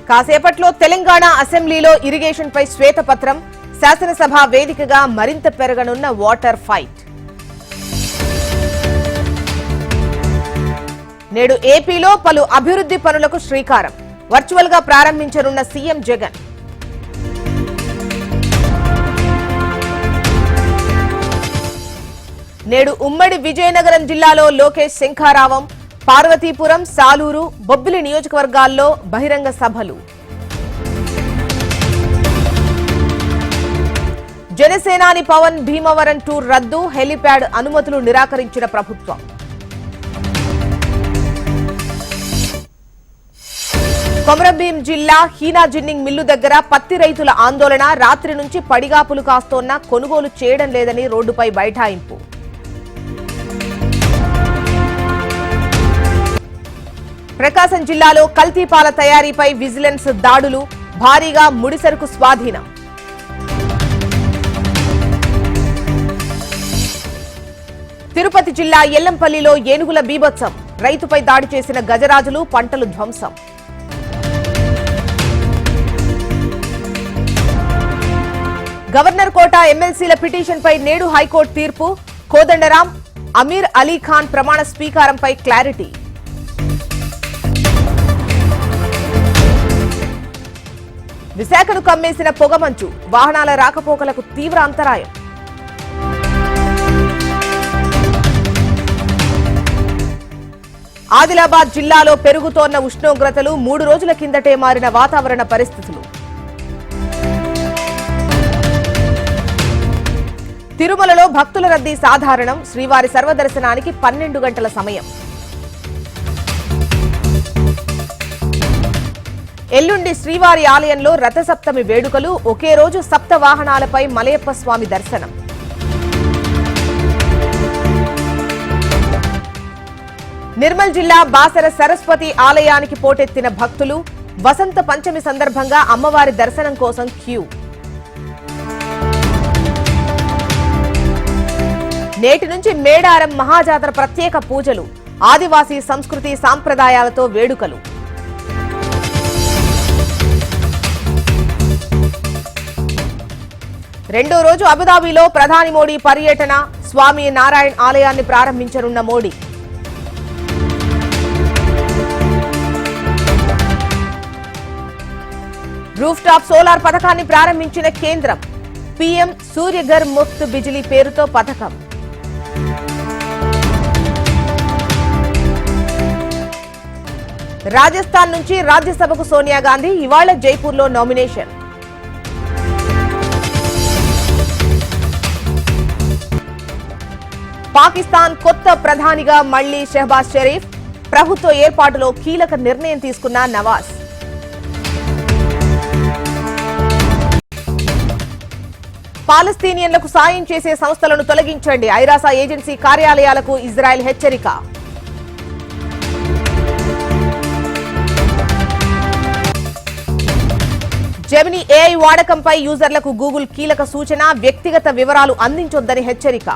కాసేపట్లో తెలంగాణ అసెంబ్లీలో ఇరిగేషన్ పై శ్వేతపత్రం, శాసనసభ వేదికగా మరింత పెరగనున్న వాటర్ ఫైట్. నేడు ఏపీలో పలు అభివృద్ధి పనులకు శ్రీకారం, వర్చువల్ గా ప్రారంభించనున్న సీఎం జగన్. నేడు ఉమ్మడి విజయనగరం జిల్లాలో లోకేష్ శంఖారావం, పార్వతీపురం, సాలూరు, బొబ్బిలి నియోజకవర్గాల్లో బహిరంగ సభలు. జనసేనాని పవన్ భీమవరం టూర్ రద్దు, హెలిప్యాడ్ అనుమతులు నిరాకరించిన ప్రభుత్వం. కొమరంభీం జిల్లా హీనా జిన్నింగ్ మిల్లు దగ్గర పత్తి రైతుల ఆందోళన, రాత్రి నుంచి పడిగాపులు కాస్తోన్న కొనుగోలు చేయడం లేదని రోడ్డుపై బైఠాయింపు. ప్రకాశం జిల్లాలో కల్తీ పాల తయారీపై విజిలెన్స్ దాడులు, భారీగా ముడిసరుకు స్వాధీనం. తిరుపతి జిల్లా ఎల్లంపల్లిలో ఏనుగుల బీభత్సం, రైతుపై దాడి చేసిన గజరాజులు, పంటలు ధ్వంసం. గవర్నర్ కోట ఎమ్మెల్సీల పిటిషన్పై నేడు హైకోర్టు తీర్పు, కోదండరాం, అమీర్ అలీ ఖాన్ ప్రమాణ స్వీకారంపై క్లారిటీ. విశాఖను కమ్మేసిన పొగమంచు, వాహనాల రాకపోకలకు తీవ్ర అంతరాయం. ఆదిలాబాద్ జిల్లాలో పెరుగుతోన్న ఉష్ణోగ్రతలు, 3 రోజుల కిందటే మారిన వాతావరణ పరిస్థితులు. తిరుమలలో భక్తుల రద్దీ సాధారణం, శ్రీవారి సర్వదర్శనానికి 12 గంటల సమయం. ఎల్లుండి శ్రీవారి ఆలయంలో రథసప్తమి వేడుకలు, ఒకే రోజు సప్త వాహనాలపై మలయప్ప స్వామి దర్శనం. నిర్మల్ జిల్లా బాసర సరస్వతి ఆలయానికి పోటెత్తిన భక్తులు, వసంత పంచమి సందర్భంగా అమ్మవారి దర్శనం కోసం క్యూ. నేటి నుంచి మేడారం మహాజాతర ప్రత్యేక పూజలు, ఆదివాసీ సంస్కృతి సాంప్రదాయాలతో వేడుకలు. రెండో రోజు అబుదాబిలో ప్రధాని మోడీ పర్యటన, స్వామి నారాయణ్ ఆలయాన్ని ప్రారంభించనున్న మోడీ. రూఫ్ టాప్ సోలార్ పథకాన్ని ప్రారంభించిన కేంద్రం, పీఎం సూర్యఘర్ ముఫ్త్ బిజిలీ పేరుతో పథకం. రాజస్థాన్ నుంచి రాజ్యసభకు సోనియా గాంధీ, ఇవాళ జైపూర్లో నామినేషన్. పాకిస్తాన్ కొత్త ప్రధానిగా మళ్లీ షెహబాజ్ షరీఫ్, ప్రభుత్వ ఏర్పాటులో కీలక నిర్ణయం తీసుకున్న నవాజ్. పాలస్తీనియన్లకు సాయం చేసే సంస్థలను తొలగించండి, ఐరాస ఏజెన్సీ కార్యాలయాలకు ఇజ్రాయెల్ హెచ్చరిక. జెమినీ ఏఐ వాడకంపై యూజర్లకు గూగుల్ కీలక సూచన, వ్యక్తిగత వివరాలు అందించొద్దని హెచ్చరిక.